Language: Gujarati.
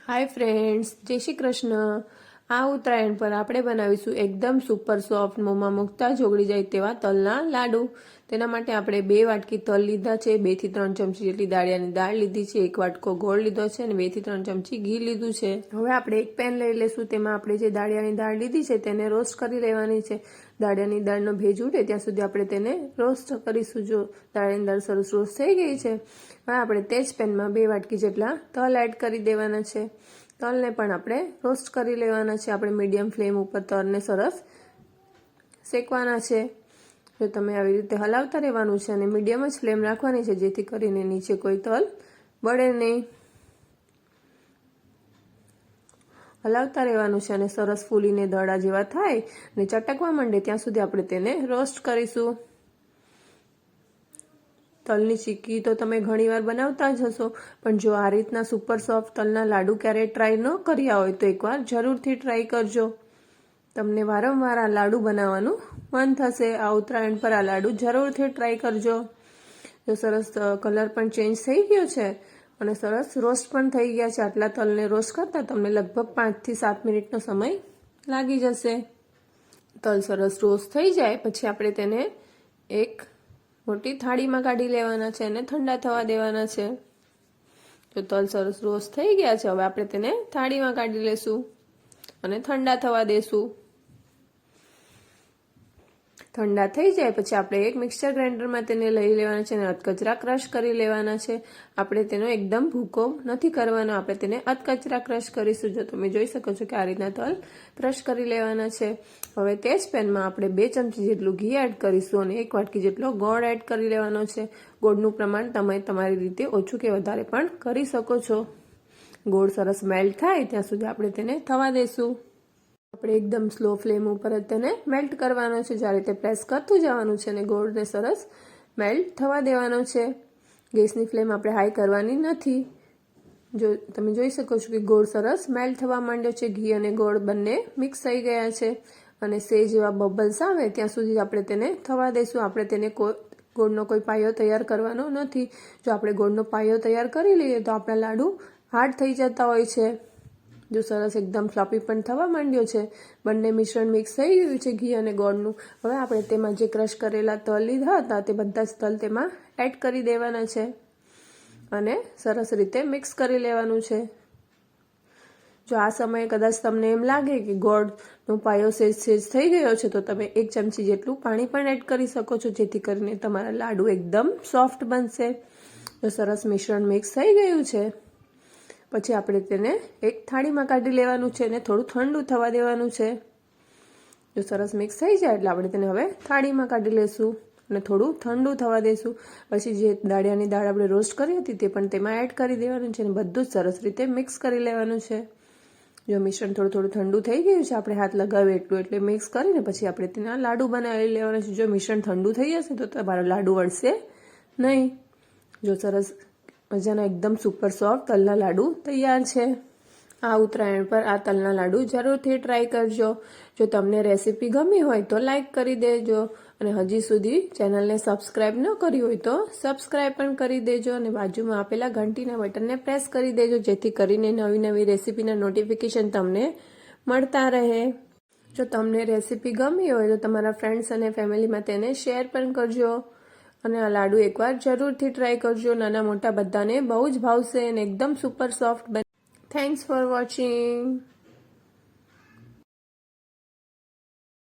हाय फ्रेंड्स, जय श्री कृष्ण। आ उत्तरायण पर આપણે બનાવીશું એકદમ સુપર સોફ્ટ મોંમાં મૂકતા જ ઓગળી જાય તેવા તલના લાડુ। તેના માટે આપણે 2 વાટકી તલ લીધા છે, 2 થી 3 ચમચી જેટલી દાળિયાની દાળ લીધી છે, 1 વાટકો ગોળ લીધો છે અને 2 થી 3 ચમચી ઘી લીધું છે। હવે આપણે એક પેન લઈ લેશું, તેમાં આપણે જે દાળિયાની દાળ લીધી છે તેને રોસ્ટ કરી લેવાની છે। દાળિયાની દાળનો ભેજ ઉડે ત્યાં સુધી આપણે તેને રોસ્ટ કરીશું। જો દાળિયાની દાળ સરસ રોસ્ટ થઈ ગઈ છે, હવે આપણે તે જ પેનમાં 2 વાટકી જેટલા તલ એડ કરી દેવાના છે। તલને પણ આપણે રોસ્ટ કરી લેવાના છે। આપણે મીડિયમ ફ્લેમ ઉપર તલને સરસ શેકવાના છે। જો તમે આવી રીતે હલાવતા રહેવાનું છે અને મીડિયમ જ ફ્લેમ રાખવાની છે, જેથી કરીને નીચે કોઈ તલ બળે નહીં। હલાવતા રહેવાનું છે અને સરસ ફૂલીને દડા જેવા થાય અને ચટકવા માંડે ત્યાં સુધી આપણે તેને રોસ્ટ કરીશું। તલની ચીક્કી તો તમે ઘણીવાર બનાવતા જ હશો, પણ જો આ રીતના સુપર સોફ્ટ તલના લાડુ ક્યારેય ટ્રાય ન કર્યા હોય તો એકવાર જરૂરથી ટ્રાય કરજો। તમને વારંવાર આ લાડુ બનાવવાનું મન થશે। આ ઉત્તરાયણ પર આ લાડુ જરૂરથી ટ્રાય કરજો। જો સરસ કલર પણ ચેન્જ થઈ ગયો છે અને સરસ રોસ્ટ પણ થઈ ગયા છે। આટલા તલને રોસ્ટ કરતા તમને લગભગ 5 થી 7 મિનિટનો સમય લાગી જશે। તલ સરસ રોસ્ટ થઈ જાય પછી આપણે તેને એક મોટી થાળીમાં કાઢી લેવાના છે અને ઠંડા થવા દેવાના છે। તો તલ સરસ રોસ્ટ થઈ ગયા છે, હવે આપણે તેને થાળીમાં કાઢી લેશું અને ઠંડા થવા દેશું। ઠંડા થઈ જાય પછી આપણે એક મિક્સર ગ્રાઇન્ડરમાં તેને લઈ લેવાના છે અને અધકચરા ક્રશ કરી લેવાના છે। આપણે તેનો એકદમ ભૂકો નથી કરવાનો, આપણે તેને અધકચરા ક્રશ કરીશું। જો તમે જોઈ શકો છો કે આ રીતના તલ ક્રશ કરી લેવાના છે। હવે તે જ પેનમાં આપણે 2 ચમચી જેટલું ઘી એડ કરીશું અને 1 વાટકી જેટલો ગોળ એડ કરી લેવાનો છે। ગોળનું પ્રમાણ તમે તમારી રીતે ઓછું કે વધારે પણ કરી શકો છો। ગોળ સરસ મેલ્ટ થાય ત્યાં સુધી આપણે તેને થવા દેશું। આપણે એકદમ સ્લો ફ્લેમ ઉપર જ તેને મેલ્ટ કરવાનો છે। જ્યારે તે પ્રેસ કરતું જવાનું છે અને ગોળને સરસ મેલ્ટ થવા દેવાનો છે। ગેસની ફ્લેમ આપણે હાઈ કરવાની નથી। જો તમે જોઈ શકો છો કે ગોળ સરસ મેલ્ટ થવા માંડ્યો છે, ઘી અને ગોળ બંને મિક્સ થઈ ગયા છે અને સેજ એવા બબલ્સ આવે ત્યાં સુધી આપણે તેને થવા દઈશું। આપણે તેને ગોળનો કોઈ પાયો તૈયાર કરવાનો નથી। જો આપણે ગોળનો પાયો તૈયાર કરી લઈએ તો આપણા લાડુ હાર્ડ થઈ જતા હોય છે। જો સરસ એકદમ ફ્લફી પણ થવા માંડ્યો છે, બંને મિશ્રણ મિક્સ થઈ ગયું છે ઘી અને ગોળનું। હવે આપણે તેમાં જે ક્રશ કરેલા તલ લીધા હતા તે બધા જ તલ તેમાં એડ કરી દેવાના છે અને સરસ રીતે મિક્સ કરી લેવાનું છે। જો આ સમયે કદાચ તમને એમ લાગે કે ગોળનો પાયો સેજ થઈ ગયો છે તો તમે 1 ચમચી જેટલું પાણી પણ એડ કરી શકો છો, જેથી કરીને તમારા લાડુ એકદમ સોફ્ટ બનશે। જો સરસ મિશ્રણ મિક્સ થઈ ગયું છે પછી આપણે તેને એક થાળીમાં કાઢી લેવાનું છે અને થોડું ઠંડુ થવા દેવાનું છે। જો સરસ મિક્સ થઈ જાય એટલે આપણે તેને હવે થાળીમાં કાઢી લેશું અને થોડું ઠંડુ થવા દેશું। પછી જે દાળિયાની દાળ આપણે રોસ્ટ કરી હતી તે પણ તેમાં એડ કરી દેવાનું છે અને બધું જ સરસ રીતે મિક્સ કરી લેવાનું છે। જો મિશ્રણ થોડું ઠંડુ થઈ ગયું છે, આપણે હાથ લગાવે એટલું એટલે મિક્સ કરીને પછી આપણે તેના લાડુ બનાવી લેવાના છે। જો મિશ્રણ ઠંડુ થઈ જશે તો તમારો લાડુ વળશે નહીં। જો સરસ મજાના એકદમ સુપર સોફ્ટ તલના લાડુ તૈયાર છે। આ ઉત્તરાયણ પર આ તલના લાડુ જરૂરથી ટ્રાય કરજો। જો તમને રેસીપી ગમી હોય તો લાઈક કરી દેજો અને હજી સુધી ચેનલને સબસ્ક્રાઈબ ન કરી હોય તો સબસ્ક્રાઈબ પણ કરી દેજો અને બાજુમાં આપેલા ઘંટીના બટનને પ્રેસ કરી દેજો, જેથી કરીને નવી રેસીપીના નોટિફિકેશન તમને મળતા રહે। જો તમને રેસીપી ગમી હોય તો તમારા ફ્રેન્ડ્સ અને ફેમિલીમાં તેને શેર પણ કરજો અને આ લાડુ એકવાર જરૂરથી ટ્રાય કરજો। નાના મોટા બધાને બહુ જ ભાવશે અને એકદમ સુપર સોફ્ટ બને। Thanks for watching.